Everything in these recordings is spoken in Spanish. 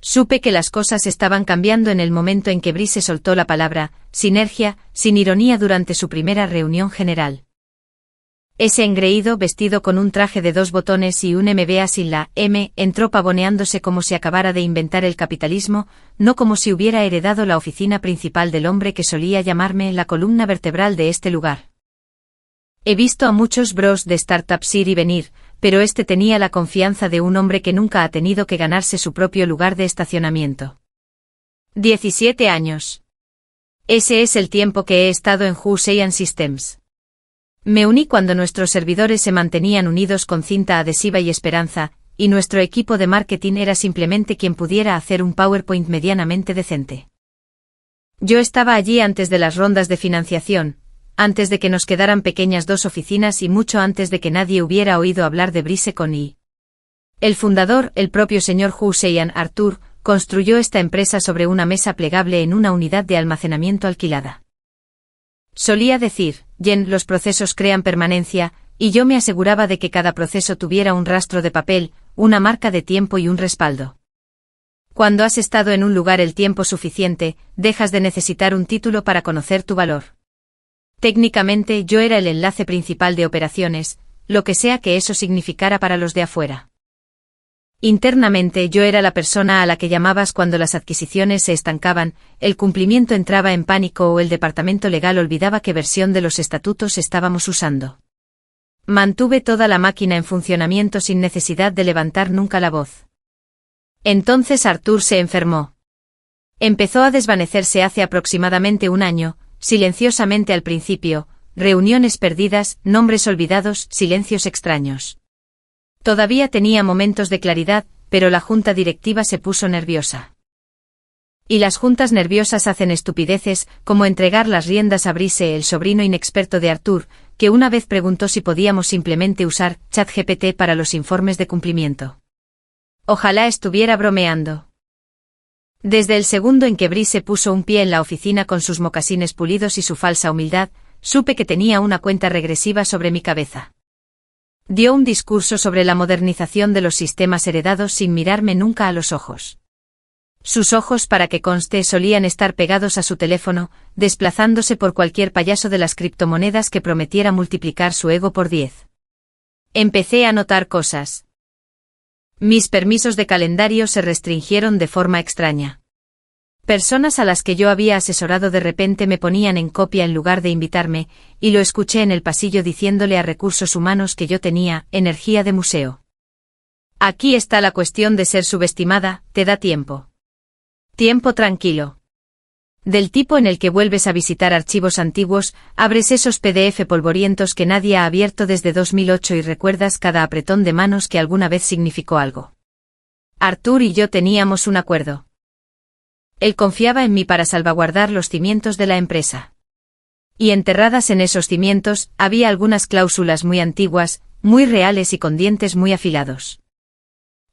Supe que las cosas estaban cambiando en el momento en que Brice soltó la palabra sinergia, sin ironía durante su primera reunión general. Ese engreído vestido con un traje de 2 botones y un MBA sin la M entró pavoneándose como si acabara de inventar el capitalismo, no como si hubiera heredado la oficina principal del hombre que solía llamarme la columna vertebral de este lugar. He visto a muchos bros de startups ir y venir, pero este tenía la confianza de un hombre que nunca ha tenido que ganarse su propio lugar de estacionamiento. 17 años. Ese es el tiempo que he estado en Hussein Systems. Me uní cuando nuestros servidores se mantenían unidos con cinta adhesiva y esperanza, y nuestro equipo de marketing era simplemente quien pudiera hacer un PowerPoint medianamente decente. Yo estaba allí antes de las rondas de financiación, antes de que nos quedaran pequeñas 2 oficinas y mucho antes de que nadie hubiera oído hablar de Brice con I. El fundador, el propio señor Hussein Artur, construyó esta empresa sobre una mesa plegable en una unidad de almacenamiento alquilada. Solía decir, Jen, los procesos crean permanencia, y yo me aseguraba de que cada proceso tuviera un rastro de papel, una marca de tiempo y un respaldo. Cuando has estado en un lugar el tiempo suficiente, dejas de necesitar un título para conocer tu valor. Técnicamente yo era el enlace principal de operaciones, lo que sea que eso significara para los de afuera. Internamente yo era la persona a la que llamabas cuando las adquisiciones se estancaban, el cumplimiento entraba en pánico o el departamento legal olvidaba qué versión de los estatutos estábamos usando. Mantuve toda la máquina en funcionamiento sin necesidad de levantar nunca la voz. Entonces Artur se enfermó. Empezó a desvanecerse hace aproximadamente un año, silenciosamente al principio, reuniones perdidas, nombres olvidados, silencios extraños. Todavía tenía momentos de claridad, pero la junta directiva se puso nerviosa. Y las juntas nerviosas hacen estupideces, como entregar las riendas a Brice, el sobrino inexperto de Artur, que una vez preguntó si podíamos simplemente usar ChatGPT para los informes de cumplimiento. Ojalá estuviera bromeando. Desde el segundo en que Brice puso un pie en la oficina con sus mocasines pulidos y su falsa humildad, supe que tenía una cuenta regresiva sobre mi cabeza. Dio un discurso sobre la modernización de los sistemas heredados sin mirarme nunca a los ojos. Sus ojos, para que conste, solían estar pegados a su teléfono, desplazándose por cualquier payaso de las criptomonedas que prometiera multiplicar su ego por 10. Empecé a notar cosas. Mis permisos de calendario se restringieron de forma extraña. Personas a las que yo había asesorado de repente me ponían en copia en lugar de invitarme, y lo escuché en el pasillo diciéndole a recursos humanos que yo tenía energía de museo. Aquí está la cuestión de ser subestimada, te da tiempo. Tiempo tranquilo. Del tipo en el que vuelves a visitar archivos antiguos, abres esos PDF polvorientos que nadie ha abierto desde 2008 y recuerdas cada apretón de manos que alguna vez significó algo. Artur y yo teníamos un acuerdo. Él confiaba en mí para salvaguardar los cimientos de la empresa. Y enterradas en esos cimientos, había algunas cláusulas muy antiguas, muy reales y con dientes muy afilados.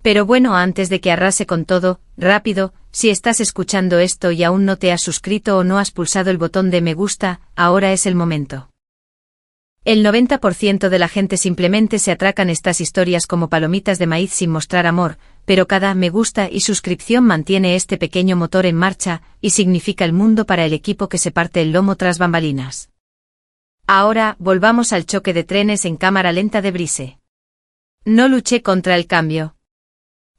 Pero bueno, antes de que arrase con todo, rápido, si estás escuchando esto y aún no te has suscrito o no has pulsado el botón de me gusta, ahora es el momento. El 90% de la gente simplemente se atracan estas historias como palomitas de maíz sin mostrar amor, pero cada me gusta y suscripción mantiene este pequeño motor en marcha, y significa el mundo para el equipo que se parte el lomo tras bambalinas. Ahora, volvamos al choque de trenes en cámara lenta de Brice. No luché contra el cambio.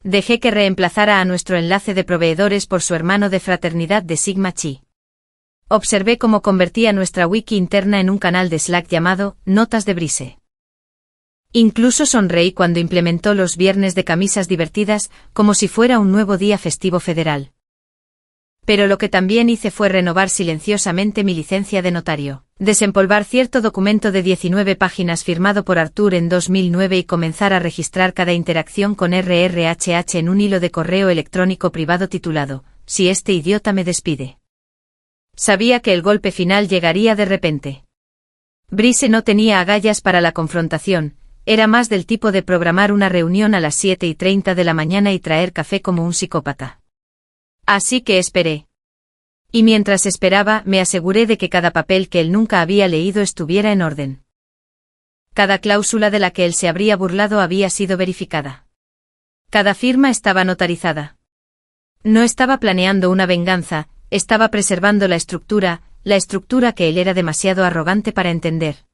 Dejé que reemplazara a nuestro enlace de proveedores por su hermano de fraternidad de Sigma Chi. Observé cómo convertía nuestra wiki interna en un canal de Slack llamado Notas de Brice. Incluso sonreí cuando implementó los viernes de camisas divertidas, como si fuera un nuevo día festivo federal. Pero lo que también hice fue renovar silenciosamente mi licencia de notario, desempolvar cierto documento de 19 páginas firmado por Artur en 2009 y comenzar a registrar cada interacción con RRHH en un hilo de correo electrónico privado titulado, «Si este idiota me despide». Sabía que el golpe final llegaría de repente. Brice no tenía agallas para la confrontación, era más del tipo de programar una reunión a las 7:30 de la mañana y traer café como un psicópata. Así que esperé. Y mientras esperaba, me aseguré de que cada papel que él nunca había leído estuviera en orden. Cada cláusula de la que él se habría burlado había sido verificada. Cada firma estaba notarizada. No estaba planeando una venganza, estaba preservando la estructura que él era demasiado arrogante para entender.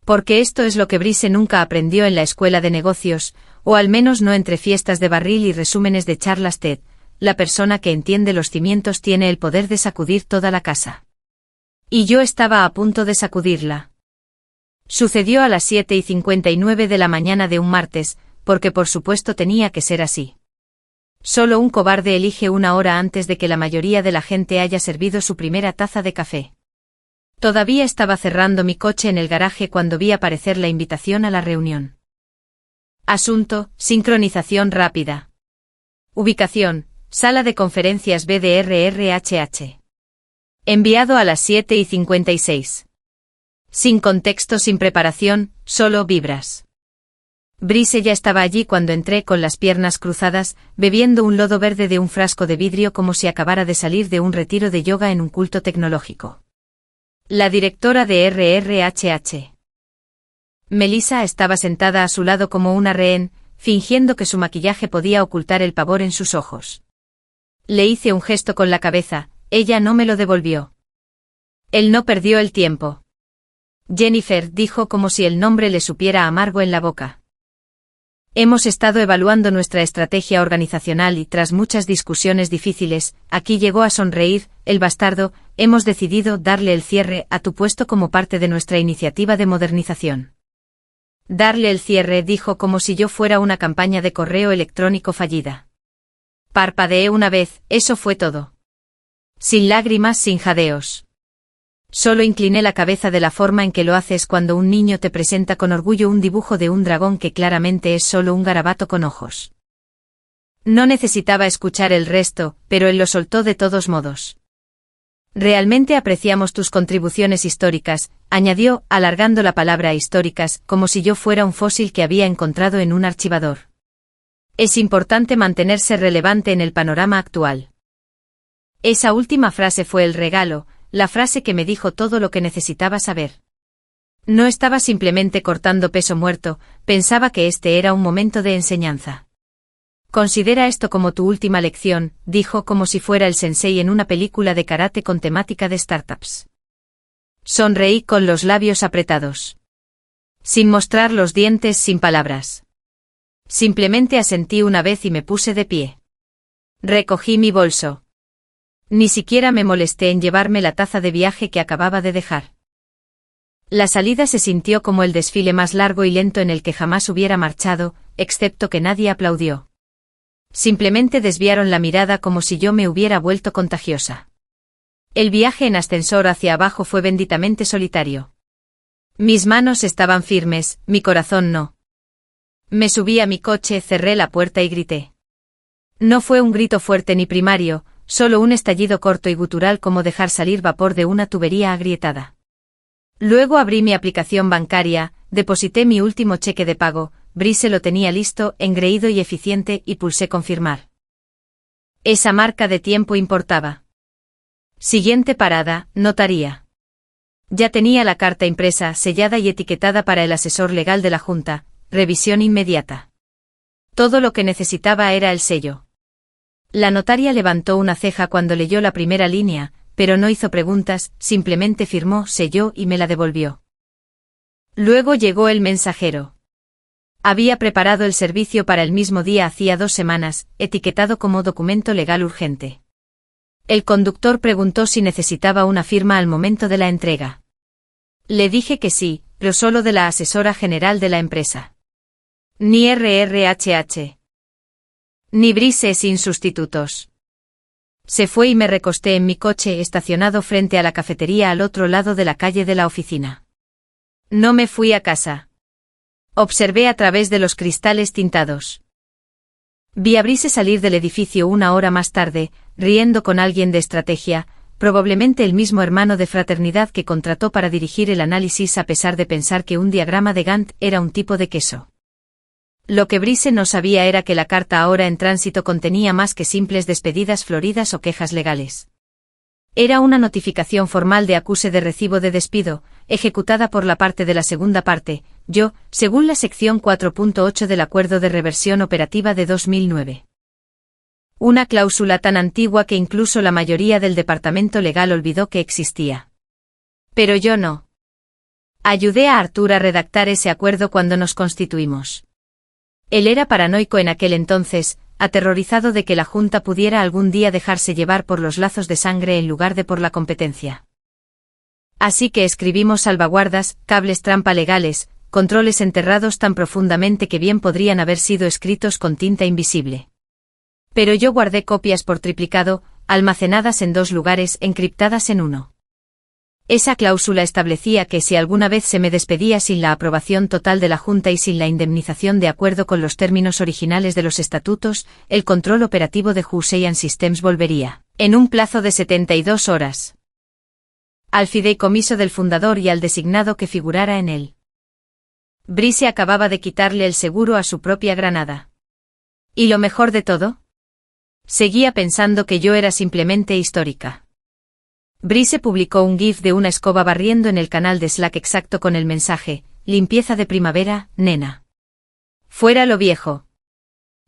Porque esto es lo que Brice nunca aprendió en la escuela de negocios, o al menos no entre fiestas de barril y resúmenes de charlas TED. La persona que entiende los cimientos tiene el poder de sacudir toda la casa. Y yo estaba a punto de sacudirla. Sucedió a las 7:59 de la mañana de un martes, porque por supuesto tenía que ser así. Solo un cobarde elige una hora antes de que la mayoría de la gente haya servido su primera taza de café. Todavía estaba cerrando mi coche en el garaje cuando vi aparecer la invitación a la reunión. Asunto: sincronización rápida. Ubicación: sala de conferencias BDRRHH. Enviado a las 7:56. Sin contexto, sin preparación, solo vibras. Brice ya estaba allí cuando entré con las piernas cruzadas, bebiendo un lodo verde de un frasco de vidrio como si acabara de salir de un retiro de yoga en un culto tecnológico. La directora de RRHH. Melissa estaba sentada a su lado como una rehén, fingiendo que su maquillaje podía ocultar el pavor en sus ojos. Le hice un gesto con la cabeza, ella no me lo devolvió. Él no perdió el tiempo. Jennifer, dijo como si el nombre le supiera amargo en la boca. Hemos estado evaluando nuestra estrategia organizacional y tras muchas discusiones difíciles, aquí llegó a sonreír, el bastardo, hemos decidido darle el cierre a tu puesto como parte de nuestra iniciativa de modernización. Darle el cierre, dijo como si yo fuera una campaña de correo electrónico fallida. Parpadeé una vez, eso fue todo. Sin lágrimas, sin jadeos. Solo incliné la cabeza de la forma en que lo haces cuando un niño te presenta con orgullo un dibujo de un dragón que claramente es solo un garabato con ojos. No necesitaba escuchar el resto, pero él lo soltó de todos modos. Realmente apreciamos tus contribuciones históricas, añadió, alargando la palabra históricas, como si yo fuera un fósil que había encontrado en un archivador. Es importante mantenerse relevante en el panorama actual. Esa última frase fue el regalo, la frase que me dijo todo lo que necesitaba saber. No estaba simplemente cortando peso muerto, pensaba que este era un momento de enseñanza. Considera esto como tu última lección, dijo como si fuera el sensei en una película de karate con temática de startups. Sonreí con los labios apretados. Sin mostrar los dientes, sin palabras. Simplemente asentí una vez y me puse de pie. Recogí mi bolso. Ni siquiera me molesté en llevarme la taza de viaje que acababa de dejar. La salida se sintió como el desfile más largo y lento en el que jamás hubiera marchado, excepto que nadie aplaudió. Simplemente desviaron la mirada como si yo me hubiera vuelto contagiosa. El viaje en ascensor hacia abajo fue benditamente solitario. Mis manos estaban firmes, mi corazón no. Me subí a mi coche, cerré la puerta y grité. No fue un grito fuerte ni primario, solo un estallido corto y gutural como dejar salir vapor de una tubería agrietada. Luego abrí mi aplicación bancaria, deposité mi último cheque de pago, Brice lo tenía listo, engreído y eficiente y pulsé confirmar. Esa marca de tiempo importaba. Siguiente parada, notaría. Ya tenía la carta impresa, sellada y etiquetada para el asesor legal de la Junta, revisión inmediata. Todo lo que necesitaba era el sello. La notaria levantó una ceja cuando leyó la primera línea, pero no hizo preguntas, simplemente firmó, selló y me la devolvió. Luego llegó el mensajero. Había preparado el servicio para el mismo día hacía 2 semanas, etiquetado como documento legal urgente. El conductor preguntó si necesitaba una firma al momento de la entrega. Le dije que sí, pero solo de la asesora general de la empresa. Ni RRHH. Ni Brice sin sustitutos. Se fue y me recosté en mi coche estacionado frente a la cafetería al otro lado de la calle de la oficina. No me fui a casa. Observé a través de los cristales tintados. Vi a Brice salir del edificio 1 hora más tarde, riendo con alguien de estrategia, probablemente el mismo hermano de fraternidad que contrató para dirigir el análisis a pesar de pensar que un diagrama de Gantt era un tipo de queso. Lo que Brice no sabía era que la carta ahora en tránsito contenía más que simples despedidas floridas o quejas legales. Era una notificación formal de acuse de recibo de despido, ejecutada por la parte de la segunda parte, yo, según la sección 4.8 del Acuerdo de Reversión Operativa de 2009. Una cláusula tan antigua que incluso la mayoría del departamento legal olvidó que existía. Pero yo no. Ayudé a Arthur a redactar ese acuerdo cuando nos constituimos. Él era paranoico en aquel entonces, aterrorizado de que la Junta pudiera algún día dejarse llevar por los lazos de sangre en lugar de por la competencia. Así que escribimos salvaguardas, cables trampa legales, controles enterrados tan profundamente que bien podrían haber sido escritos con tinta invisible. Pero yo guardé copias por triplicado, almacenadas en 2 lugares, encriptadas en uno. Esa cláusula establecía que si alguna vez se me despedía sin la aprobación total de la Junta y sin la indemnización de acuerdo con los términos originales de los estatutos, el control operativo de Hussein Systems volvería, en un plazo de 72 horas, al fideicomiso del fundador y al designado que figurara en él. Brice acababa de quitarle el seguro a su propia granada. ¿Y lo mejor de todo? Seguía pensando que yo era simplemente histórica. Brice publicó un GIF de una escoba barriendo en el canal de Slack exacto con el mensaje: limpieza de primavera, nena. Fuera lo viejo.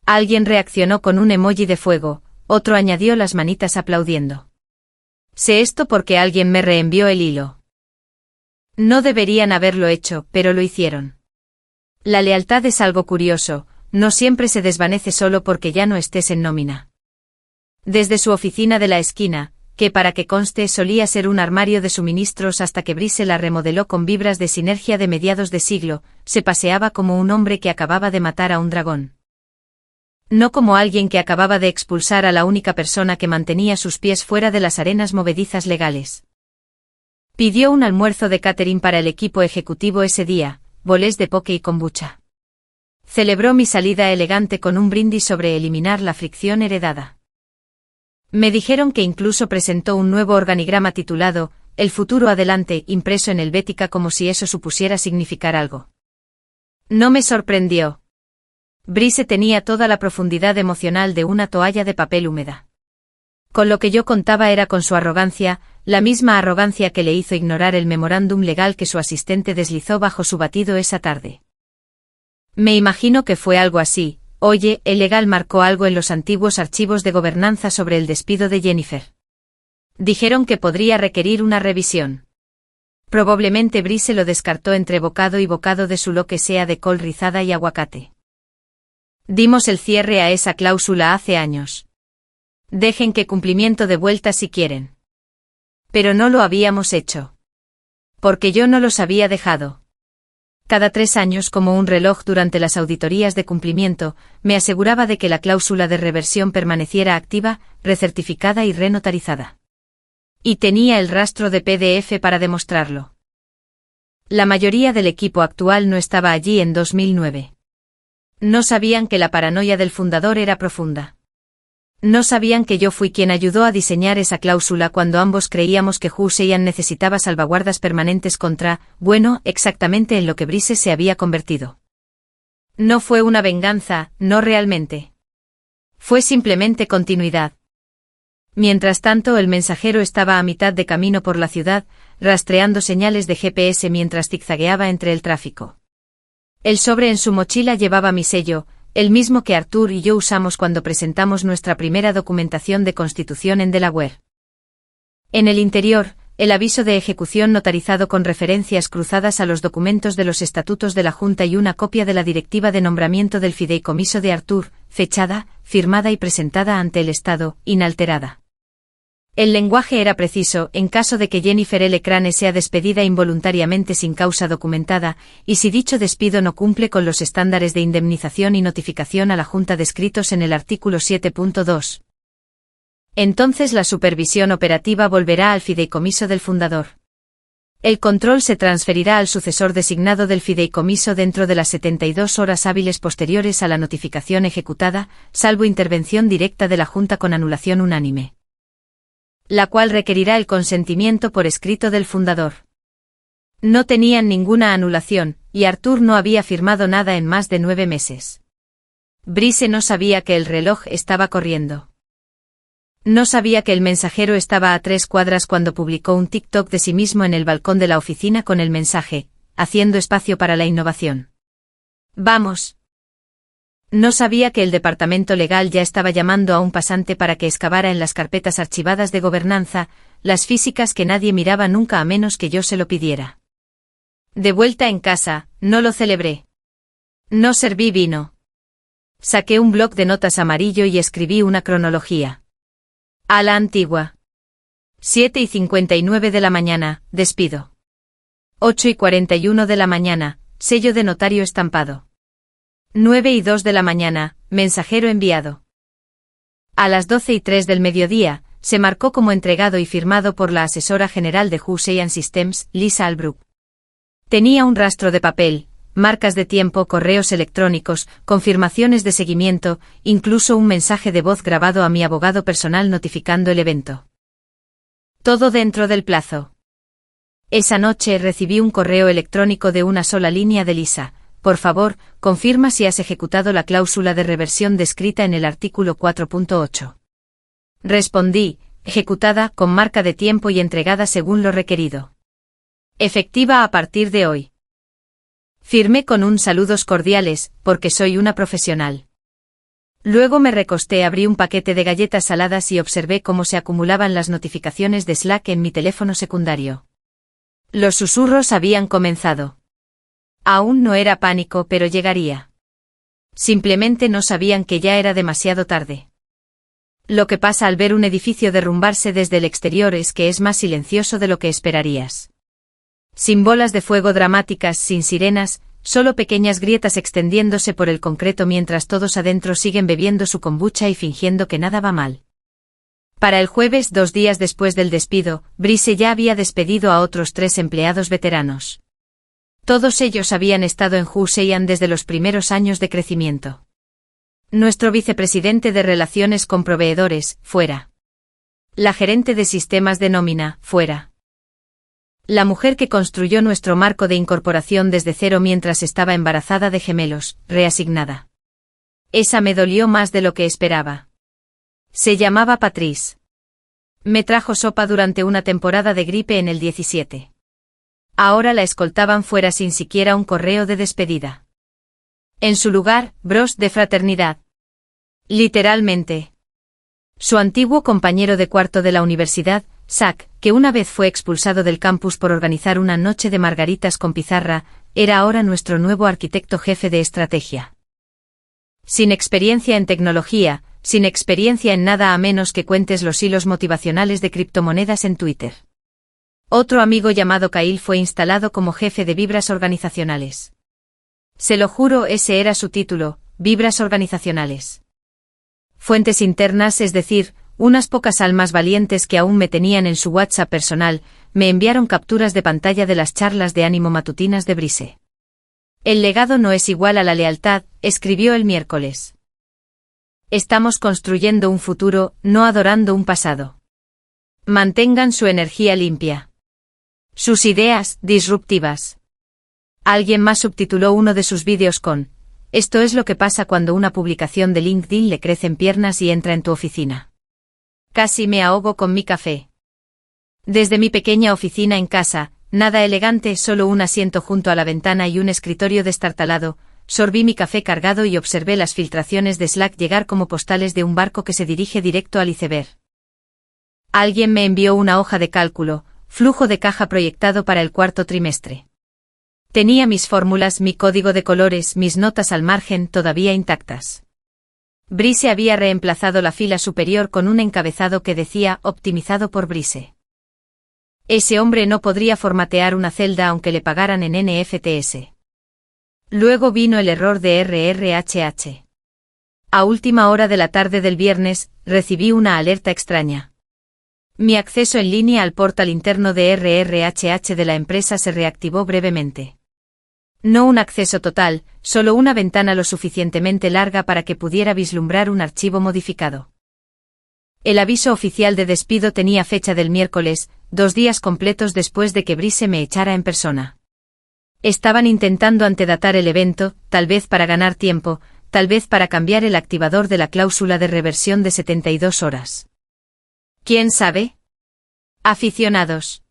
Alguien reaccionó con un emoji de fuego, otro añadió las manitas aplaudiendo. Sé esto porque alguien me reenvió el hilo. No deberían haberlo hecho, pero lo hicieron. La lealtad es algo curioso, no siempre se desvanece solo porque ya no estés en nómina. Desde su oficina de la esquina, que para que conste solía ser un armario de suministros hasta que Brice la remodeló con vibras de sinergia de mediados de siglo, se paseaba como un hombre que acababa de matar a un dragón. No como alguien que acababa de expulsar a la única persona que mantenía sus pies fuera de las arenas movedizas legales. Pidió un almuerzo de catering para el equipo ejecutivo ese día, bolés de poke y kombucha. Celebró mi salida elegante con un brindis sobre eliminar la fricción heredada. Me dijeron que incluso presentó un nuevo organigrama titulado El futuro adelante, impreso en helvética como si eso supusiera significar algo. No me sorprendió. Brice tenía toda la profundidad emocional de una toalla de papel húmeda. Con lo que yo contaba era con su arrogancia, la misma arrogancia que le hizo ignorar el memorándum legal que su asistente deslizó bajo su batido esa tarde. Me imagino que fue algo así: oye, el legal marcó algo en los antiguos archivos de gobernanza sobre el despido de Jennifer. Dijeron que podría requerir una revisión. Probablemente Brice lo descartó entre bocado y bocado de su lo que sea de col rizada y aguacate. Dimos el cierre a esa cláusula hace años. Dejen que cumplimiento de vuelta si quieren. Pero no lo habíamos hecho. Porque yo no los había dejado. Cada 3 años, como un reloj durante las auditorías de cumplimiento, me aseguraba de que la cláusula de reversión permaneciera activa, recertificada y renotarizada. Y tenía el rastro de PDF para demostrarlo. La mayoría del equipo actual no estaba allí en 2009. No sabían que la paranoia del fundador era profunda. No sabían que yo fui quien ayudó a diseñar esa cláusula cuando ambos creíamos que Hussein necesitaba salvaguardas permanentes contra, bueno, exactamente en lo que Brice se había convertido. No fue una venganza, no realmente. Fue simplemente continuidad. Mientras tanto, el mensajero estaba a mitad de camino por la ciudad, rastreando señales de GPS mientras zigzagueaba entre el tráfico. El sobre en su mochila llevaba mi sello, el mismo que Arthur y yo usamos cuando presentamos nuestra primera documentación de constitución en Delaware. En el interior, el aviso de ejecución notarizado con referencias cruzadas a los documentos de los estatutos de la Junta y una copia de la directiva de nombramiento del fideicomiso de Arthur, fechada, firmada y presentada ante el Estado, inalterada. El lenguaje era preciso: en caso de que Jennifer L. Crane sea despedida involuntariamente sin causa documentada, y si dicho despido no cumple con los estándares de indemnización y notificación a la Junta descritos en el artículo 7.2. Entonces la supervisión operativa volverá al fideicomiso del fundador. El control se transferirá al sucesor designado del fideicomiso dentro de las 72 horas hábiles posteriores a la notificación ejecutada, salvo intervención directa de la Junta con anulación unánime, la cual requerirá el consentimiento por escrito del fundador. No tenían ninguna anulación, y Arthur no había firmado nada en más de 9 meses. Brice no sabía que el reloj estaba corriendo. No sabía que el mensajero estaba a 3 cuadras cuando publicó un TikTok de sí mismo en el balcón de la oficina con el mensaje: haciendo espacio para la innovación. Vamos. No sabía que el departamento legal ya estaba llamando a un pasante para que excavara en las carpetas archivadas de gobernanza, las físicas que nadie miraba nunca a menos que yo se lo pidiera. De vuelta en casa, no lo celebré. No serví vino. Saqué un bloc de notas amarillo y escribí una cronología. A la antigua. 7:59 de la mañana, despido. 8:41 de la mañana, sello de notario estampado. 9:02 de la mañana, mensajero enviado. A las 12:03 del mediodía, se marcó como entregado y firmado por la asesora general de Hussein Systems, Lisa Albrook. Tenía un rastro de papel, marcas de tiempo, correos electrónicos, confirmaciones de seguimiento, incluso un mensaje de voz grabado a mi abogado personal notificando el evento. Todo dentro del plazo. Esa noche recibí un correo electrónico de una sola línea de Lisa. Por favor, confirma si has ejecutado la cláusula de reversión descrita en el artículo 4.8. Respondí, ejecutada, con marca de tiempo y entregada según lo requerido. Efectiva a partir de hoy. Firmé con un saludos cordiales, porque soy una profesional. Luego me recosté, abrí un paquete de galletas saladas y observé cómo se acumulaban las notificaciones de Slack en mi teléfono secundario. Los susurros habían comenzado. Aún no era pánico, pero llegaría. Simplemente no sabían que ya era demasiado tarde. Lo que pasa al ver un edificio derrumbarse desde el exterior es que es más silencioso de lo que esperarías. Sin bolas de fuego dramáticas, sin sirenas, solo pequeñas grietas extendiéndose por el concreto mientras todos adentro siguen bebiendo su kombucha y fingiendo que nada va mal. Para el jueves, 2 días después del despido, Brice ya había despedido a otros 3 empleados veteranos. Todos ellos habían estado en Hussein desde los primeros años de crecimiento. Nuestro vicepresidente de Relaciones con Proveedores, fuera. La gerente de sistemas de nómina, fuera. La mujer que construyó nuestro marco de incorporación desde cero mientras estaba embarazada de gemelos, reasignada. Esa me dolió más de lo que esperaba. Se llamaba Patrice. Me trajo sopa durante una temporada de gripe en el 17. Ahora la escoltaban fuera sin siquiera un correo de despedida. En su lugar, bros de fraternidad. Literalmente. Su antiguo compañero de cuarto de la universidad, Zach, que una vez fue expulsado del campus por organizar una noche de margaritas con pizarra, era ahora nuestro nuevo arquitecto jefe de estrategia. Sin experiencia en tecnología, sin experiencia en nada a menos que cuentes los hilos motivacionales de criptomonedas en Twitter. Otro amigo llamado Kyle fue instalado como jefe de vibras organizacionales. Se lo juro, ese era su título, vibras organizacionales. Fuentes internas, es decir, unas pocas almas valientes que aún me tenían en su WhatsApp personal, me enviaron capturas de pantalla de las charlas de ánimo matutinas de Brice. El legado no es igual a la lealtad, escribió el miércoles. Estamos construyendo un futuro, no adorando un pasado. Mantengan su energía limpia. Sus ideas, disruptivas. Alguien más subtituló uno de sus vídeos con: esto es lo que pasa cuando una publicación de LinkedIn le crecen piernas y entra en tu oficina. Casi me ahogo con mi café. Desde mi pequeña oficina en casa, nada elegante, solo un asiento junto a la ventana y un escritorio destartalado, sorbí mi café cargado y observé las filtraciones de Slack llegar como postales de un barco que se dirige directo al iceberg. Alguien me envió una hoja de cálculo, flujo de caja proyectado para el 4º trimestre. Tenía mis fórmulas, mi código de colores, mis notas al margen todavía intactas. Brice había reemplazado la fila superior con un encabezado que decía optimizado por Brice. Ese hombre no podría formatear una celda aunque le pagaran en NFTs. Luego vino el error de RRHH. A última hora de la tarde del viernes, recibí una alerta extraña. Mi acceso en línea al portal interno de RRHH de la empresa se reactivó brevemente. No un acceso total, solo una ventana lo suficientemente larga para que pudiera vislumbrar un archivo modificado. El aviso oficial de despido tenía fecha del miércoles, 2 días completos después de que Brice me echara en persona. Estaban intentando antedatar el evento, tal vez para ganar tiempo, tal vez para cambiar el activador de la cláusula de reversión de 72 horas. ¿Quién sabe? Aficionados.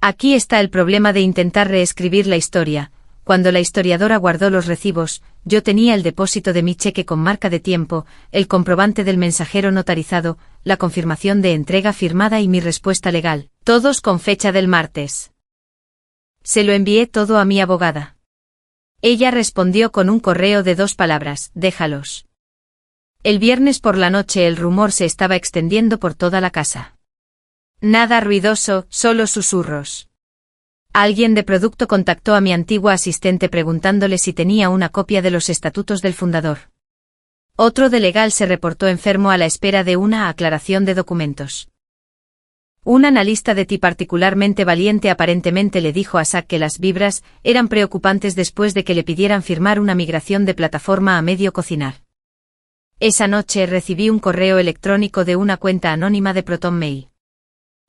Aquí está el problema de intentar reescribir la historia. cuando la historiadora guardó los recibos, yo tenía el depósito de mi cheque con marca de tiempo, el comprobante del mensajero notarizado, la confirmación de entrega firmada y mi respuesta legal, todos con fecha del martes. Se lo envié todo a mi abogada. Ella respondió con un correo de 2 palabras: déjalos. El viernes por la noche el rumor se estaba extendiendo por toda la casa. Nada ruidoso, solo susurros. Alguien de producto contactó a mi antigua asistente preguntándole si tenía una copia de los estatutos del fundador. Otro de legal se reportó enfermo a la espera de una aclaración de documentos. Un analista de TI particularmente valiente aparentemente le dijo a Zack que las vibras eran preocupantes después de que le pidieran firmar una migración de plataforma a medio cocinar. Esa noche recibí un correo electrónico de una cuenta anónima de ProtonMail.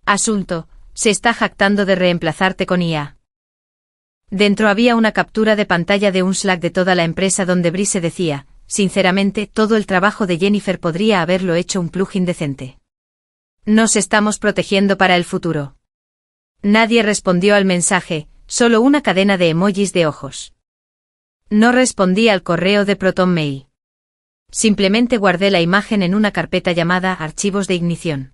Asunto: se está jactando de reemplazarte con IA. Dentro había una captura de pantalla de un Slack de toda la empresa donde Brice decía: sinceramente, todo el trabajo de Jennifer podría haberlo hecho un plugin decente. Nos estamos protegiendo para el futuro. Nadie respondió al mensaje, solo una cadena de emojis de ojos. No respondí al correo de ProtonMail. Simplemente guardé la imagen en una carpeta llamada Archivos de Ignición.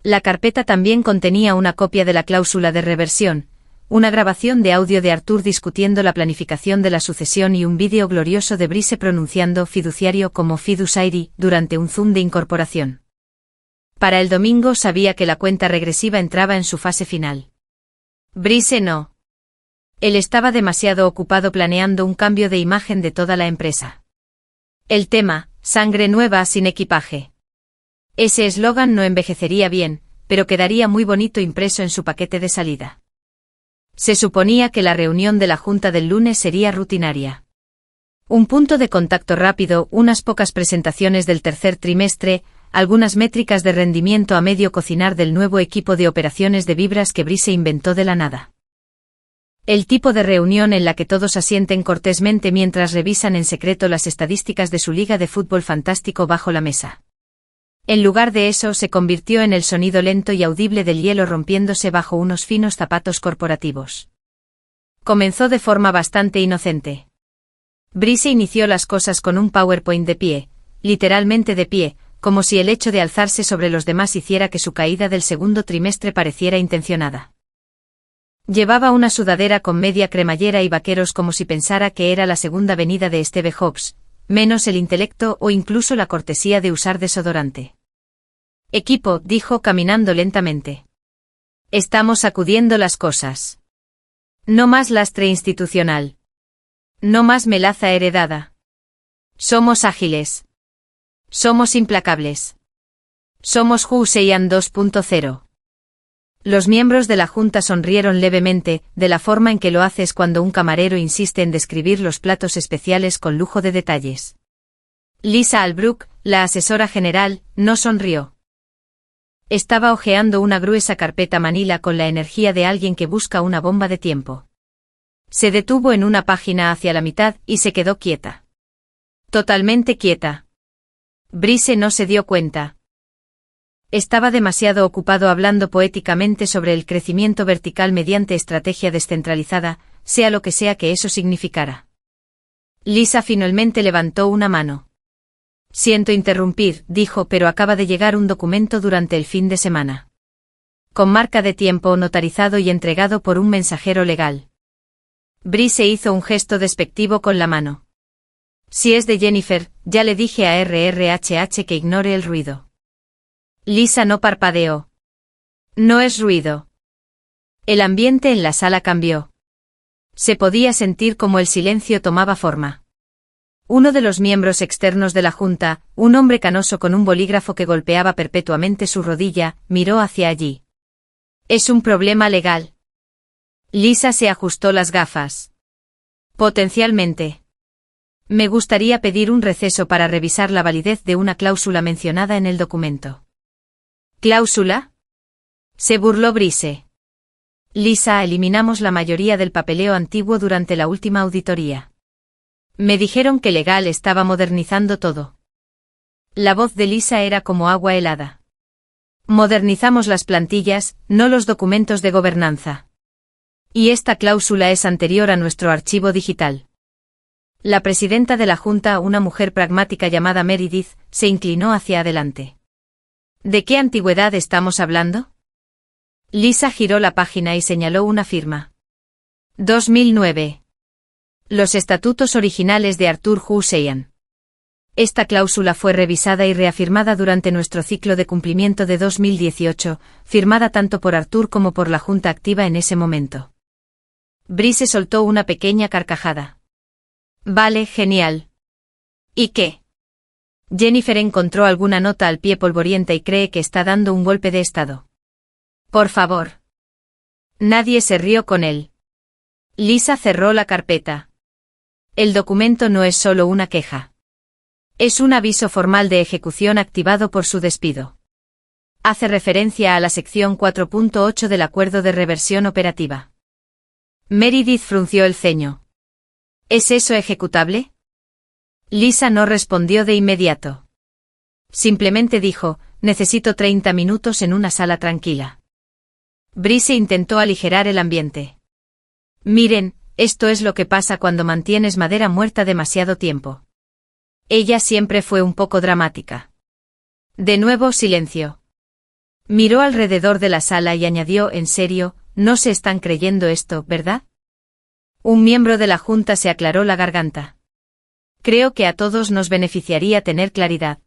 La carpeta también contenía una copia de la cláusula de reversión, una grabación de audio de Arthur discutiendo la planificación de la sucesión y un vídeo glorioso de Brice pronunciando fiduciario como fiduciary durante un Zoom de incorporación. Para el domingo sabía que la cuenta regresiva entraba en su fase final. Brice no. Él estaba demasiado ocupado planeando un cambio de imagen de toda la empresa. El tema: sangre nueva sin equipaje. Ese eslogan no envejecería bien, pero quedaría muy bonito impreso en su paquete de salida. Se suponía que la reunión de la junta del lunes sería rutinaria. Un punto de contacto rápido, unas pocas presentaciones del tercer trimestre, algunas métricas de rendimiento a medio cocinar del nuevo equipo de operaciones de vibras que Brice inventó de la nada. El tipo de reunión en la que todos asienten cortésmente mientras revisan en secreto las estadísticas de su liga de fútbol fantástico bajo la mesa. En lugar de eso se convirtió en el sonido lento y audible del hielo rompiéndose bajo unos finos zapatos corporativos. Comenzó de forma bastante inocente. Brice inició las cosas con un PowerPoint de pie, literalmente de pie, como si el hecho de alzarse sobre los demás hiciera que su caída del segundo trimestre pareciera intencionada. Llevaba una sudadera con media cremallera y vaqueros como si pensara que era la segunda venida de Steve Jobs, menos el intelecto o incluso la cortesía de usar desodorante. Equipo, dijo caminando lentamente. Estamos sacudiendo las cosas. No más lastre institucional. No más melaza heredada. Somos ágiles. Somos implacables. Somos Hussein 2.0. Los miembros de la junta sonrieron levemente, de la forma en que lo haces cuando un camarero insiste en describir los platos especiales con lujo de detalles. Lisa Albrook, la asesora general, no sonrió. Estaba hojeando una gruesa carpeta manila con la energía de alguien que busca una bomba de tiempo. Se detuvo en una página hacia la mitad y se quedó quieta. Totalmente quieta. Brice no se dio cuenta. Estaba demasiado ocupado hablando poéticamente sobre el crecimiento vertical mediante estrategia descentralizada, sea lo que sea que eso significara. Lisa finalmente levantó una mano. Siento interrumpir, dijo, pero acaba de llegar un documento durante el fin de semana. Con marca de tiempo notarizado y entregado por un mensajero legal. Brice hizo un gesto despectivo con la mano. Si es de Jennifer, ya le dije a RRHH que ignore el ruido. Lisa no parpadeó. No es ruido. El ambiente en la sala cambió. Se podía sentir como el silencio tomaba forma. Uno de los miembros externos de la junta, un hombre canoso con un bolígrafo que golpeaba perpetuamente su rodilla, miró hacia allí. Es un problema legal. Lisa se ajustó las gafas. Potencialmente. Me gustaría pedir un receso para revisar la validez de una cláusula mencionada en el documento. ¿Cláusula? Se burló Brice. Lisa, eliminamos la mayoría del papeleo antiguo durante la última auditoría. Me dijeron que legal estaba modernizando todo. La voz de Lisa era como agua helada. Modernizamos las plantillas, no los documentos de gobernanza. Y esta cláusula es anterior a nuestro archivo digital. La presidenta de la Junta, una mujer pragmática llamada Meredith, se inclinó hacia adelante. ¿De qué antigüedad estamos hablando? Lisa giró la página y señaló una firma. 2009. Los estatutos originales de Arthur Hussein. Esta cláusula fue revisada y reafirmada durante nuestro ciclo de cumplimiento de 2018, firmada tanto por Arthur como por la Junta activa en ese momento. Brice soltó una pequeña carcajada. Vale, genial. ¿Y qué? Jennifer encontró alguna nota al pie polvorienta y cree que está dando un golpe de estado. Por favor. Nadie se rió con él. Lisa cerró la carpeta. El documento no es solo una queja. Es un aviso formal de ejecución activado por su despido. Hace referencia a la sección 4.8 del acuerdo de reversión operativa. Meredith frunció el ceño. ¿Es eso ejecutable? Lisa no respondió de inmediato. Simplemente dijo, necesito 30 minutos en una sala tranquila. Brice intentó aligerar el ambiente. Miren, esto es lo que pasa cuando mantienes madera muerta demasiado tiempo. Ella siempre fue un poco dramática. De nuevo silencio. Miró alrededor de la sala y añadió, en serio, no se están creyendo esto, ¿verdad? Un miembro de la Junta se aclaró la garganta. Creo que a todos nos beneficiaría tener claridad.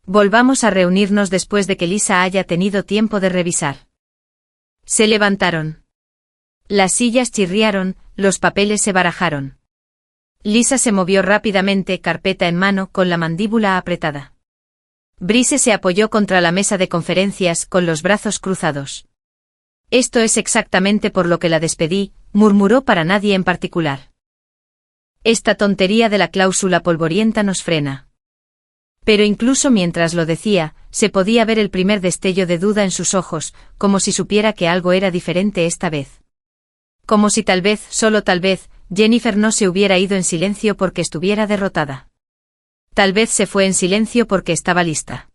Volvamos a reunirnos después de que Lisa haya tenido tiempo de revisar. Se levantaron. Las sillas chirriaron, los papeles se barajaron. Lisa se movió rápidamente, carpeta en mano, con la mandíbula apretada. Brice se apoyó contra la mesa de conferencias, con los brazos cruzados. Esto es exactamente por lo que la despedí, murmuró para nadie en particular. Esta tontería de la cláusula polvorienta nos frena. Pero incluso mientras lo decía, se podía ver el primer destello de duda en sus ojos, como si supiera que algo era diferente esta vez. Como si tal vez, solo tal vez, Jennifer no se hubiera ido en silencio porque estuviera derrotada. Tal vez se fue en silencio porque estaba lista.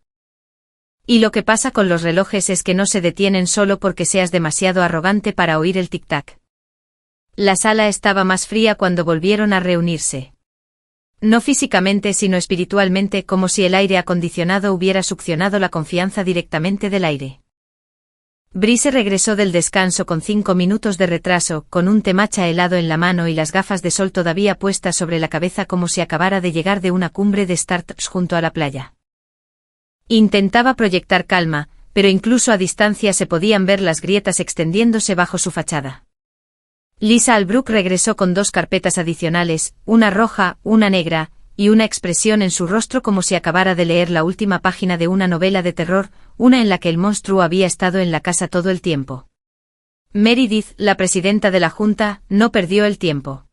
Y lo que pasa con los relojes es que no se detienen solo porque seas demasiado arrogante para oír el tic-tac. La sala estaba más fría cuando volvieron a reunirse. No físicamente sino espiritualmente, como si el aire acondicionado hubiera succionado la confianza directamente del aire. Brice regresó del descanso con 5 minutos de retraso, con un temacha helado en la mano y las gafas de sol todavía puestas sobre la cabeza como si acabara de llegar de una cumbre de startups junto a la playa. Intentaba proyectar calma, pero incluso a distancia se podían ver las grietas extendiéndose bajo su fachada. Lisa Albrook regresó con 2 carpetas adicionales, una roja, una negra, y una expresión en su rostro como si acabara de leer la última página de una novela de terror, una en la que el monstruo había estado en la casa todo el tiempo. Meredith, la presidenta de la Junta, no perdió el tiempo.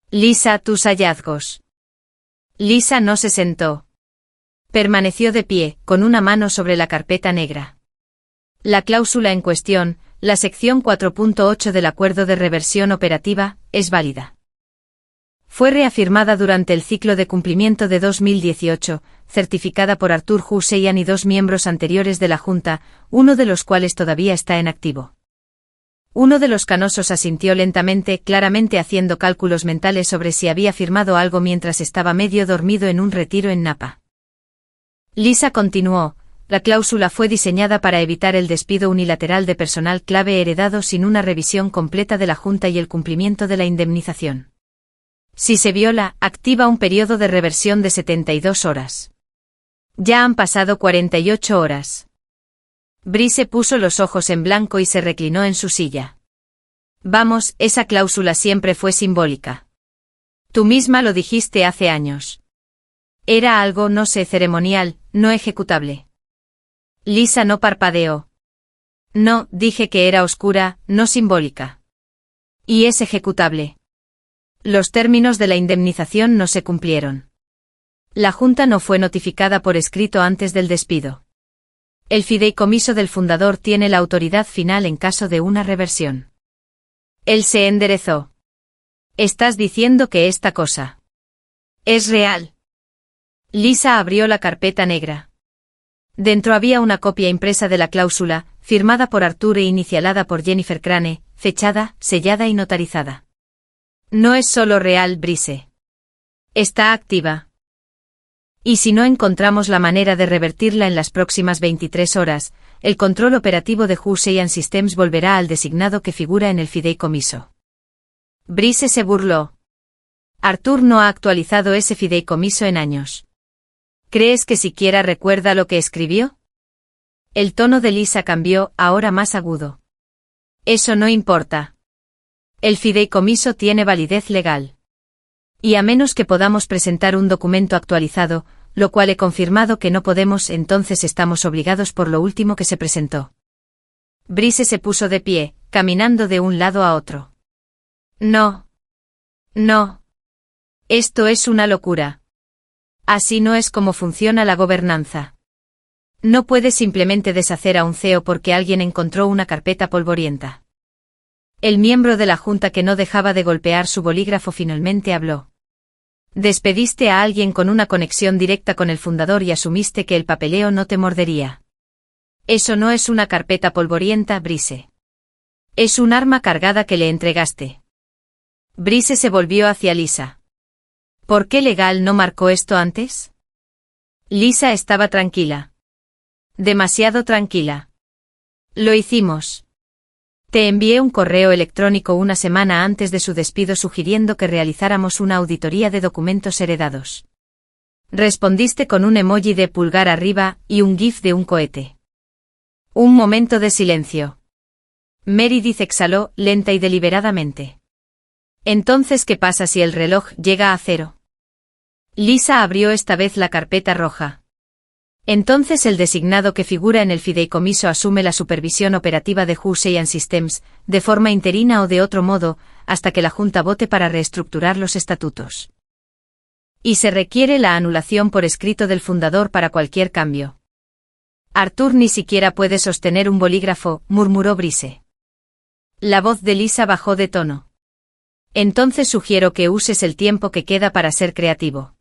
Lisa, tus hallazgos. Lisa no se sentó. Permaneció de pie, con una mano sobre la carpeta negra. La cláusula en cuestión, la sección 4.8 del acuerdo de reversión operativa, es válida. Fue reafirmada durante el ciclo de cumplimiento de 2018, certificada por Arthur Hussein y 2 miembros anteriores de la Junta, uno de los cuales todavía está en activo. Uno de los canosos asintió lentamente, claramente haciendo cálculos mentales sobre si había firmado algo mientras estaba medio dormido en un retiro en Napa. Lisa continuó, la cláusula fue diseñada para evitar el despido unilateral de personal clave heredado sin una revisión completa de la Junta y el cumplimiento de la indemnización. Si se viola, activa un periodo de reversión de 72 horas. Ya han pasado 48 horas. Brice puso los ojos en blanco y se reclinó en su silla. Vamos, esa cláusula siempre fue simbólica. Tú misma lo dijiste hace años. Era algo, no sé, ceremonial, no ejecutable. Lisa no parpadeó. No, dije que era oscura, no simbólica. Y es ejecutable. Los términos de la indemnización no se cumplieron. La Junta no fue notificada por escrito antes del despido. El fideicomiso del fundador tiene la autoridad final en caso de una reversión. Él se enderezó. ¿Estás diciendo que esta cosa es real? Lisa abrió la carpeta negra. Dentro había una copia impresa de la cláusula, firmada por Arthur e inicialada por Jennifer Crane, fechada, sellada y notarizada. No es solo real, Brice. Está activa. Y si no encontramos la manera de revertirla en las próximas 23 horas, el control operativo de Hussein Systems volverá al designado que figura en el fideicomiso. Brice se burló. Arthur no ha actualizado ese fideicomiso en años. ¿Crees que siquiera recuerda lo que escribió? El tono de Lisa cambió, ahora más agudo. Eso no importa. El fideicomiso tiene validez legal. Y a menos que podamos presentar un documento actualizado, lo cual he confirmado que no podemos, entonces estamos obligados por lo último que se presentó. Brice se puso de pie, caminando de un lado a otro. No. No. Esto es una locura. Así no es como funciona la gobernanza. No puedes simplemente deshacer a un CEO porque alguien encontró una carpeta polvorienta. El miembro de la junta que no dejaba de golpear su bolígrafo finalmente habló. Despediste a alguien con una conexión directa con el fundador y asumiste que el papeleo no te mordería. Eso no es una carpeta polvorienta, Brice. Es un arma cargada que le entregaste. Brice se volvió hacia Lisa. ¿Por qué legal no marcó esto antes? Lisa estaba tranquila. Demasiado tranquila. Lo hicimos. Te envié un correo electrónico una semana antes de su despido sugiriendo que realizáramos una auditoría de documentos heredados. Respondiste con un emoji de pulgar arriba y un gif de un cohete. Un momento de silencio. Meredith exhaló, lenta y deliberadamente. Entonces, ¿qué pasa si el reloj llega a 0? Lisa abrió esta vez la carpeta roja. Entonces el designado que figura en el fideicomiso asume la supervisión operativa de Hussein Systems, de forma interina o de otro modo, hasta que la Junta vote para reestructurar los estatutos. Y se requiere la anulación por escrito del fundador para cualquier cambio. Arthur ni siquiera puede sostener un bolígrafo, murmuró Brice. La voz de Lisa bajó de tono. Entonces sugiero que uses el tiempo que queda para ser creativo.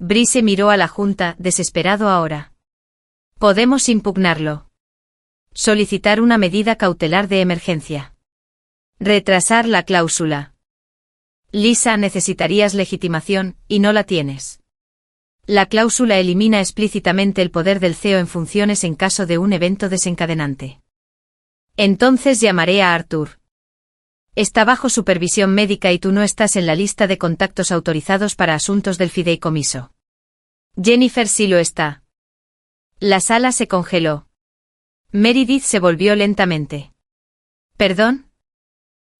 Brice miró a la Junta, desesperado ahora. Podemos impugnarlo. Solicitar una medida cautelar de emergencia. Retrasar la cláusula. Lisa, necesitarías legitimación, y no la tienes. La cláusula elimina explícitamente el poder del CEO en funciones en caso de un evento desencadenante. Entonces llamaré a Arthur. Está bajo supervisión médica y tú no estás en la lista de contactos autorizados para asuntos del fideicomiso. Jennifer sí lo está. La sala se congeló. Meredith se volvió lentamente. ¿Perdón?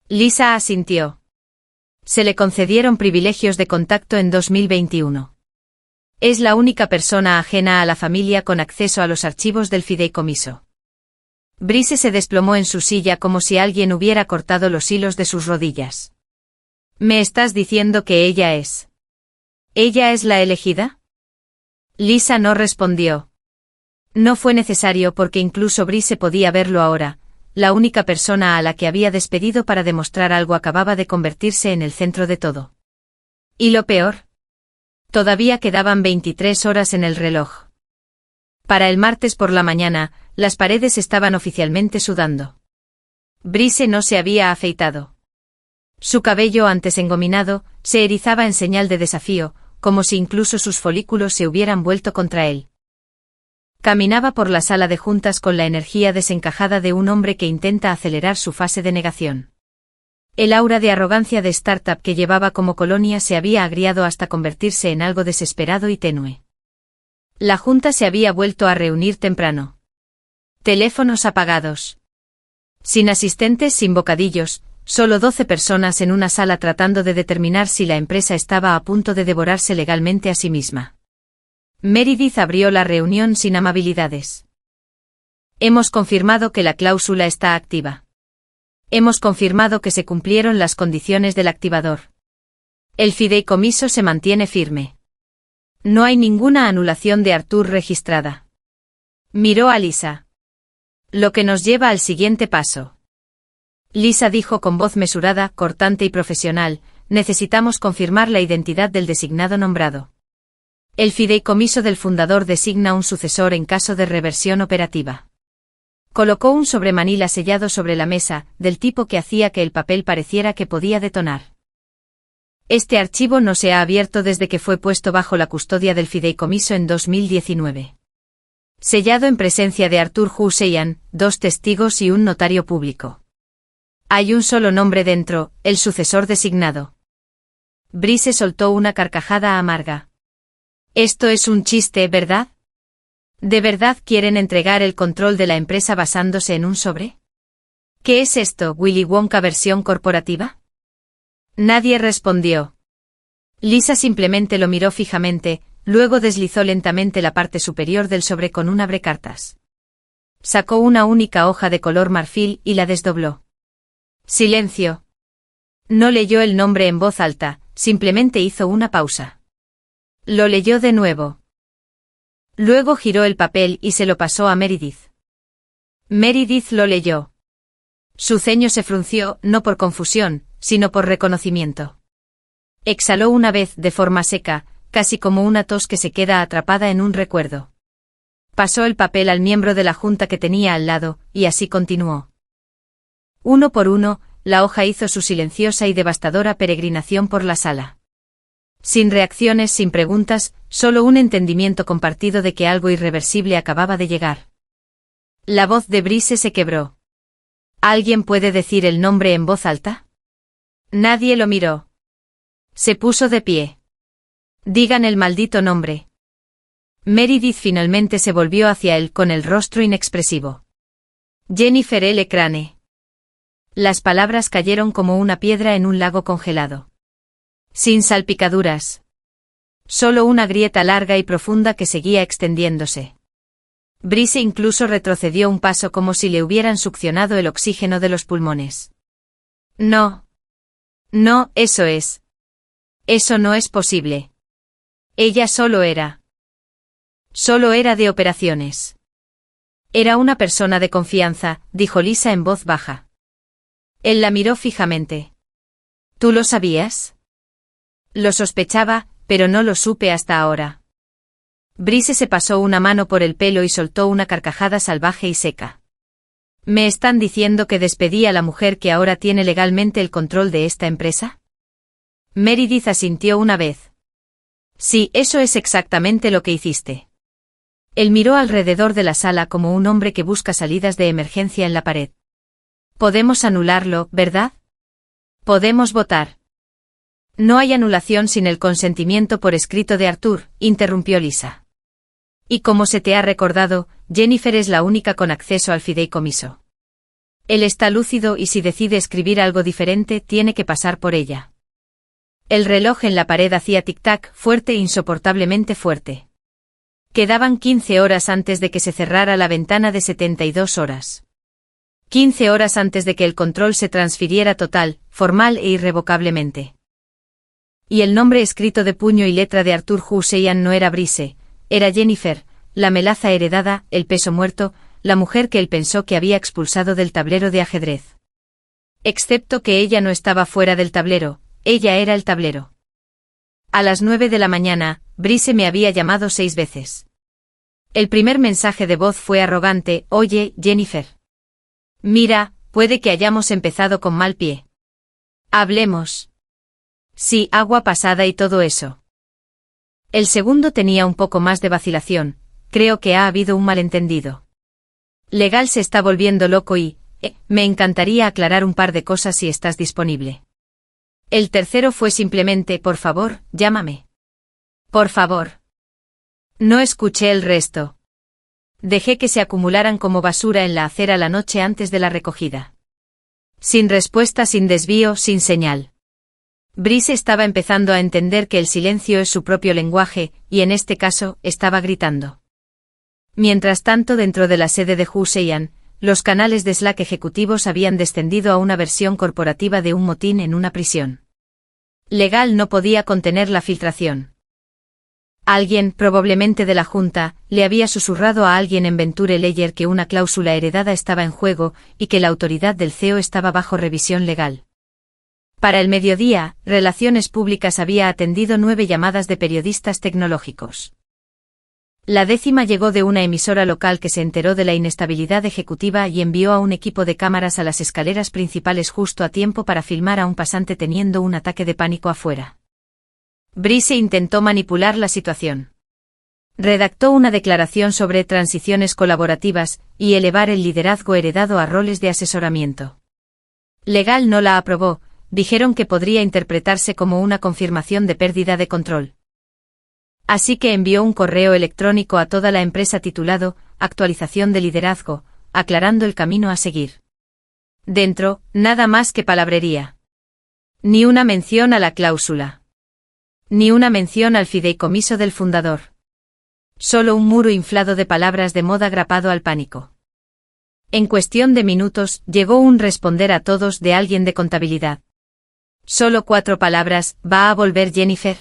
Lisa asintió. Se le concedieron privilegios de contacto en 2021. Es la única persona ajena a la familia con acceso a los archivos del fideicomiso. Brice se desplomó en su silla como si alguien hubiera cortado los hilos de sus rodillas. ¿Me estás diciendo que ella es? ¿Ella es la elegida? Lisa no respondió. No fue necesario porque incluso Brice podía verlo ahora. La única persona a la que había despedido para demostrar algo acababa de convertirse en el centro de todo. ¿Y lo peor? Todavía quedaban 23 horas en el reloj. Para el martes por la mañana, las paredes estaban oficialmente sudando. Brice no se había afeitado. Su cabello antes engominado, se erizaba en señal de desafío, como si incluso sus folículos se hubieran vuelto contra él. Caminaba por la sala de juntas con la energía desencajada de un hombre que intenta acelerar su fase de negación. El aura de arrogancia de startup que llevaba como colonia se había agriado hasta convertirse en algo desesperado y tenue. La junta se había vuelto a reunir temprano. Teléfonos apagados. Sin asistentes, sin bocadillos, solo 12 personas en una sala tratando de determinar si la empresa estaba a punto de devorarse legalmente a sí misma. Meredith abrió la reunión sin amabilidades. Hemos confirmado que la cláusula está activa. Hemos confirmado que se cumplieron las condiciones del activador. El fideicomiso se mantiene firme. No hay ninguna anulación de Arthur registrada. Miró a Lisa. Lo que nos lleva al siguiente paso. Lisa dijo con voz mesurada, cortante y profesional, necesitamos confirmar la identidad del designado nombrado. El fideicomiso del fundador designa un sucesor en caso de reversión operativa. Colocó un sobremanila sellado sobre la mesa, del tipo que hacía que el papel pareciera que podía detonar. Este archivo no se ha abierto desde que fue puesto bajo la custodia del fideicomiso en 2019. Sellado en presencia de Arthur Hussein, 2 testigos y un notario público. Hay un solo nombre dentro, el sucesor designado. Brice soltó una carcajada amarga. Esto es un chiste, ¿verdad? ¿De verdad quieren entregar el control de la empresa basándose en un sobre? ¿Qué es esto, Willy Wonka versión corporativa? Nadie respondió. Lisa simplemente lo miró fijamente, luego deslizó lentamente la parte superior del sobre con un abrecartas. Sacó una única hoja de color marfil y la desdobló. Silencio. No leyó el nombre en voz alta, simplemente hizo una pausa. Lo leyó de nuevo. Luego giró el papel y se lo pasó a Meredith. Meredith lo leyó. Su ceño se frunció, no por confusión, sino por reconocimiento. Exhaló una vez de forma seca, casi como una tos que se queda atrapada en un recuerdo. Pasó el papel al miembro de la junta que tenía al lado, y así continuó. Uno por uno, la hoja hizo su silenciosa y devastadora peregrinación por la sala. Sin reacciones, sin preguntas, solo un entendimiento compartido de que algo irreversible acababa de llegar. La voz de Brice se quebró. ¿Alguien puede decir el nombre en voz alta? Nadie lo miró. Se puso de pie. Digan el maldito nombre. Meredith finalmente se volvió hacia él con el rostro inexpresivo. Jennifer L. Crane. Las palabras cayeron como una piedra en un lago congelado. Sin salpicaduras. Solo una grieta larga y profunda que seguía extendiéndose. Brice incluso retrocedió un paso como si le hubieran succionado el oxígeno de los pulmones. No. No, eso es. Eso no es posible. Ella solo era. Solo era de operaciones. Era una persona de confianza, dijo Lisa en voz baja. Él la miró fijamente. ¿Tú lo sabías? Lo sospechaba, pero no lo supe hasta ahora. Brice se pasó una mano por el pelo y soltó una carcajada salvaje y seca. ¿Me están diciendo que despedí a la mujer que ahora tiene legalmente el control de esta empresa? Meredith asintió una vez. Sí, eso es exactamente lo que hiciste. Él miró alrededor de la sala como un hombre que busca salidas de emergencia en la pared. Podemos anularlo, ¿verdad? Podemos votar. No hay anulación sin el consentimiento por escrito de Arthur, interrumpió Lisa. Y como se te ha recordado, Jennifer es la única con acceso al fideicomiso. Él está lúcido y si decide escribir algo diferente tiene que pasar por ella. El reloj en la pared hacía tic-tac, fuerte e insoportablemente fuerte. Quedaban 15 horas antes de que se cerrara la ventana de 72 horas. 15 horas antes de que el control se transfiriera total, formal e irrevocablemente. Y el nombre escrito de puño y letra de Arthur Hussein no era Brice, era Jennifer, la melaza heredada, el peso muerto, la mujer que él pensó que había expulsado del tablero de ajedrez. Excepto que ella no estaba fuera del tablero, ella era el tablero. A las 9 de la mañana, Brice me había llamado 6 veces. El primer mensaje de voz fue arrogante: oye, Jennifer. Mira, puede que hayamos empezado con mal pie. Hablemos. Sí, agua pasada y todo eso. El segundo tenía un poco más de vacilación: creo que ha habido un malentendido. Legal se está volviendo loco y, me encantaría aclarar un par de cosas si estás disponible. El tercero fue simplemente: por favor, llámame. Por favor. No escuché el resto. Dejé que se acumularan como basura en la acera la noche antes de la recogida. Sin respuesta, sin desvío, sin señal. Brice estaba empezando a entender que el silencio es su propio lenguaje, y en este caso, estaba gritando. Mientras tanto, dentro de la sede de Hussein, los canales de Slack ejecutivos habían descendido a una versión corporativa de un motín en una prisión. Legal no podía contener la filtración. Alguien, probablemente de la Junta, le había susurrado a alguien en Venture Ledger que una cláusula heredada estaba en juego y que la autoridad del CEO estaba bajo revisión legal. Para el mediodía, Relaciones Públicas había atendido 9 llamadas de periodistas tecnológicos. La 10ª llegó de una emisora local que se enteró de la inestabilidad ejecutiva y envió a un equipo de cámaras a las escaleras principales justo a tiempo para filmar a un pasante teniendo un ataque de pánico afuera. Brice intentó manipular la situación. Redactó una declaración sobre transiciones colaborativas y elevar el liderazgo heredado a roles de asesoramiento. Legal no la aprobó, dijeron que podría interpretarse como una confirmación de pérdida de control. Así que envió un correo electrónico a toda la empresa titulado «Actualización de liderazgo», aclarando el camino a seguir. Dentro, nada más que palabrería. Ni una mención a la cláusula. Ni una mención al fideicomiso del fundador. Solo un muro inflado de palabras de moda grapado al pánico. En cuestión de minutos, llegó un responder a todos de alguien de contabilidad. Solo 4 palabras, ¿va a volver Jennifer?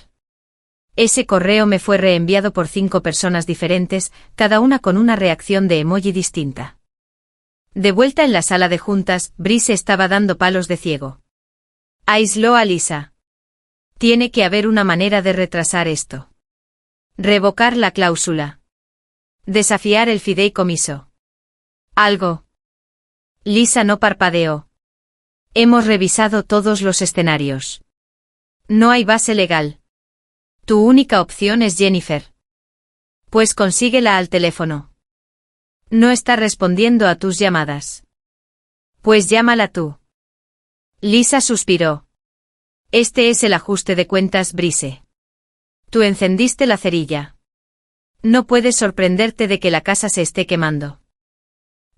Ese correo me fue reenviado por 5 personas diferentes, cada una con una reacción de emoji distinta. De vuelta en la sala de juntas, Brice estaba dando palos de ciego. Aisló a Lisa. Tiene que haber una manera de retrasar esto. Revocar la cláusula. Desafiar el fideicomiso. Algo. Lisa no parpadeó. Hemos revisado todos los escenarios. No hay base legal. Tu única opción es Jennifer. Pues consíguela al teléfono. No está respondiendo a tus llamadas. Pues llámala tú. Lisa suspiró. Este es el ajuste de cuentas, Brice. Tú encendiste la cerilla. No puedes sorprenderte de que la casa se esté quemando.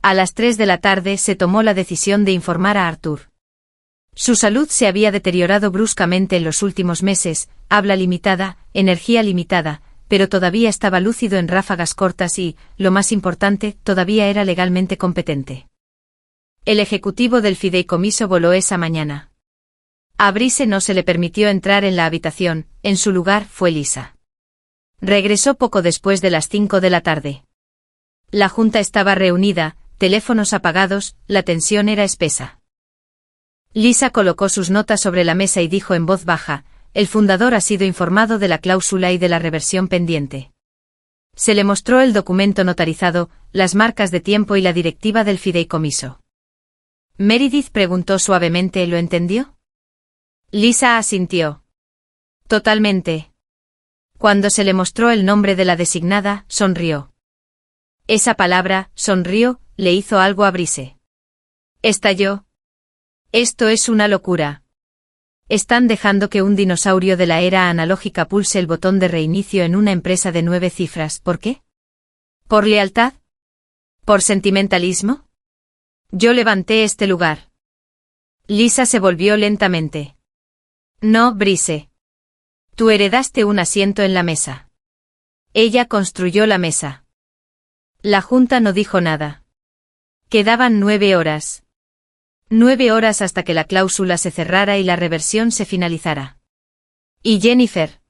A las 3 de la tarde se tomó la decisión de informar a Arthur. Su salud se había deteriorado bruscamente en los últimos meses, habla limitada, energía limitada, pero todavía estaba lúcido en ráfagas cortas y, lo más importante, todavía era legalmente competente. El ejecutivo del fideicomiso voló esa mañana. A Brice no se le permitió entrar en la habitación, en su lugar fue Lisa. Regresó poco después de las 5 de la tarde. La junta estaba reunida, teléfonos apagados, la tensión era espesa. Lisa colocó sus notas sobre la mesa y dijo en voz baja, el fundador ha sido informado de la cláusula y de la reversión pendiente. Se le mostró el documento notarizado, las marcas de tiempo y la directiva del fideicomiso. Meredith preguntó suavemente, ¿lo entendió? Lisa asintió. Totalmente. Cuando se le mostró el nombre de la designada, sonrió. Esa palabra, sonrió, le hizo algo a Brice. Estalló. Esto es una locura. Están dejando que un dinosaurio de la era analógica pulse el botón de reinicio en una empresa de 9 cifras. ¿Por qué? ¿Por lealtad? ¿Por sentimentalismo? Yo levanté este lugar. Lisa se volvió lentamente. No, Brice. Tú heredaste un asiento en la mesa. Ella construyó la mesa. La junta no dijo nada. Quedaban 9 horas. 9 horas hasta que la cláusula se cerrara y la reversión se finalizara. ¿Y Jennifer?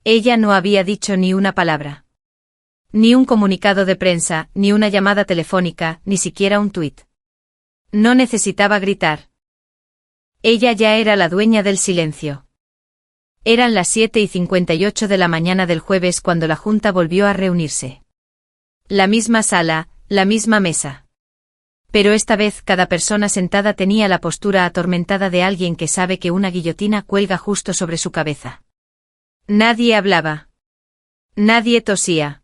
Ella no había dicho ni una palabra. Ni un comunicado de prensa, ni una llamada telefónica, ni siquiera un tuit. No necesitaba gritar. Ella ya era la dueña del silencio. Eran las 7:58 de la mañana del jueves cuando la junta volvió a reunirse. La misma sala, la misma mesa. Pero esta vez cada persona sentada tenía la postura atormentada de alguien que sabe que una guillotina cuelga justo sobre su cabeza. Nadie hablaba. Nadie tosía.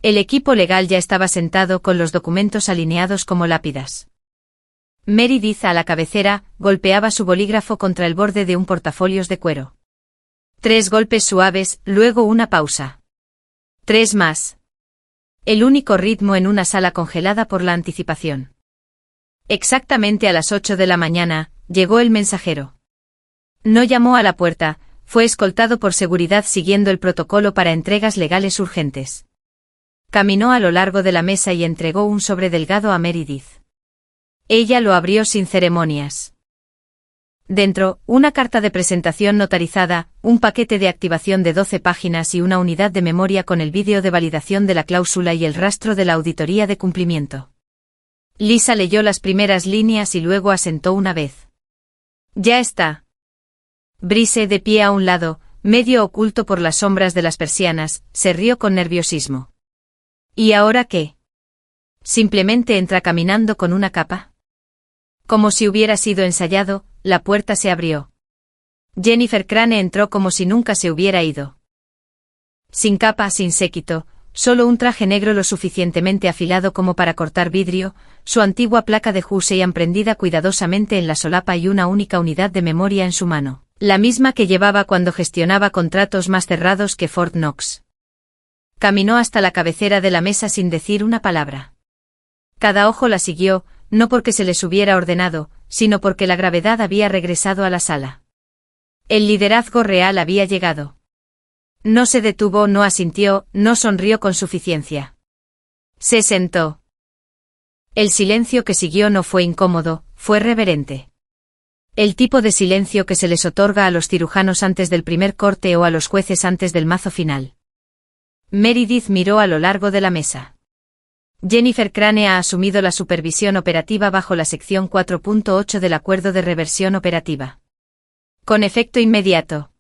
El equipo legal ya estaba sentado con los documentos alineados como lápidas. Meredith a la cabecera, golpeaba su bolígrafo contra el borde de un portafolios de cuero. 3 golpes suaves, luego una pausa. 3 más. El único ritmo en una sala congelada por la anticipación. Exactamente a las 8 de la mañana, llegó el mensajero. No llamó a la puerta, fue escoltado por seguridad siguiendo el protocolo para entregas legales urgentes. Caminó a lo largo de la mesa y entregó un sobre delgado a Meredith. Ella lo abrió sin ceremonias. Dentro, una carta de presentación notarizada, un paquete de activación de 12 páginas y una unidad de memoria con el vídeo de validación de la cláusula y el rastro de la auditoría de cumplimiento. Lisa leyó las primeras líneas y luego asentó una vez. Ya está. Brice, de pie a un lado, medio oculto por las sombras de las persianas, se rió con nerviosismo. ¿Y ahora qué? ¿Simplemente entra caminando con una capa? Como si hubiera sido ensayado, la puerta se abrió. Jennifer Crane entró como si nunca se hubiera ido. Sin capa, sin séquito, solo un traje negro lo suficientemente afilado como para cortar vidrio, su antigua placa de Hussein prendida cuidadosamente en la solapa y una única unidad de memoria en su mano, la misma que llevaba cuando gestionaba contratos más cerrados que Fort Knox. Caminó hasta la cabecera de la mesa sin decir una palabra. Cada ojo la siguió, no porque se les hubiera ordenado, sino porque la gravedad había regresado a la sala. El liderazgo real había llegado. No se detuvo, no asintió, no sonrió con suficiencia. Se sentó. El silencio que siguió no fue incómodo, fue reverente. El tipo de silencio que se les otorga a los cirujanos antes del primer corte o a los jueces antes del mazo final. Meredith miró a lo largo de la mesa. Jennifer Crane ha asumido la supervisión operativa bajo la sección 4.8 del Acuerdo de Reversión Operativa. Con efecto inmediato.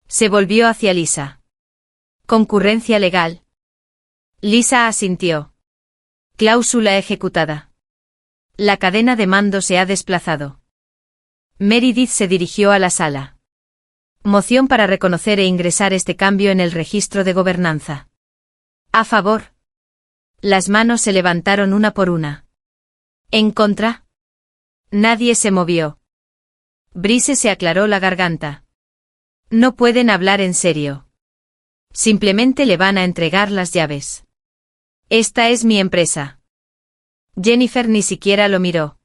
Se volvió hacia Lisa. ¿Concurrencia legal? Lisa asintió. Cláusula ejecutada. La cadena de mando se ha desplazado. Meredith se dirigió a la sala. Moción para reconocer e ingresar este cambio en el registro de gobernanza. A favor. Las manos se levantaron una por una. ¿En contra? Nadie se movió. Brice se aclaró la garganta. No pueden hablar en serio. Simplemente le van a entregar las llaves. Esta es mi empresa. Jennifer ni siquiera lo miró.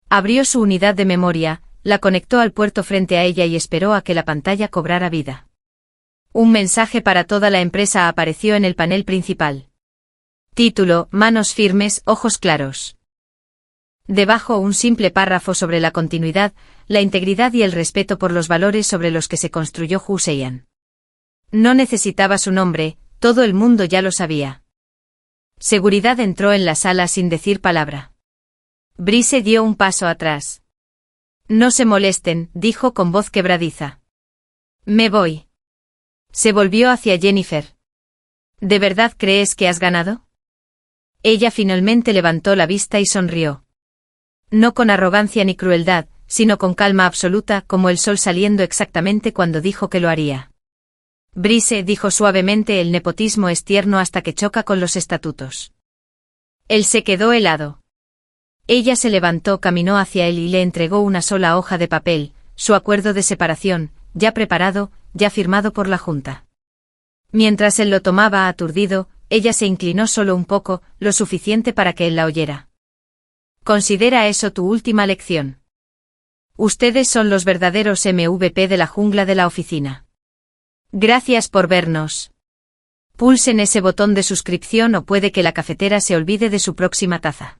Abrió su unidad de memoria, la conectó al puerto frente a ella y esperó a que la pantalla cobrara vida. Un mensaje para toda la empresa apareció en el panel principal. Título: Manos firmes, ojos claros. Debajo un simple párrafo sobre la continuidad, la integridad y el respeto por los valores sobre los que se construyó Hussein. No necesitaba su nombre, todo el mundo ya lo sabía. Seguridad entró en la sala sin decir palabra. Brice dio un paso atrás. No se molesten, dijo con voz quebradiza. Me voy. Se volvió hacia Jennifer. ¿De verdad crees que has ganado? Ella finalmente levantó la vista y sonrió. No con arrogancia ni crueldad, sino con calma absoluta, como el sol saliendo exactamente cuando dijo que lo haría. Brice dijo suavemente: el nepotismo es tierno hasta que choca con los estatutos. Él se quedó helado. Ella se levantó, caminó hacia él y le entregó una sola hoja de papel, su acuerdo de separación, ya preparado, ya firmado por la Junta. Mientras él lo tomaba aturdido, ella se inclinó solo un poco, lo suficiente para que él la oyera. Considera eso tu última lección. Ustedes son los verdaderos MVP de la jungla de la oficina. Gracias por vernos. Pulsen ese botón de suscripción o puede que la cafetera se olvide de su próxima taza.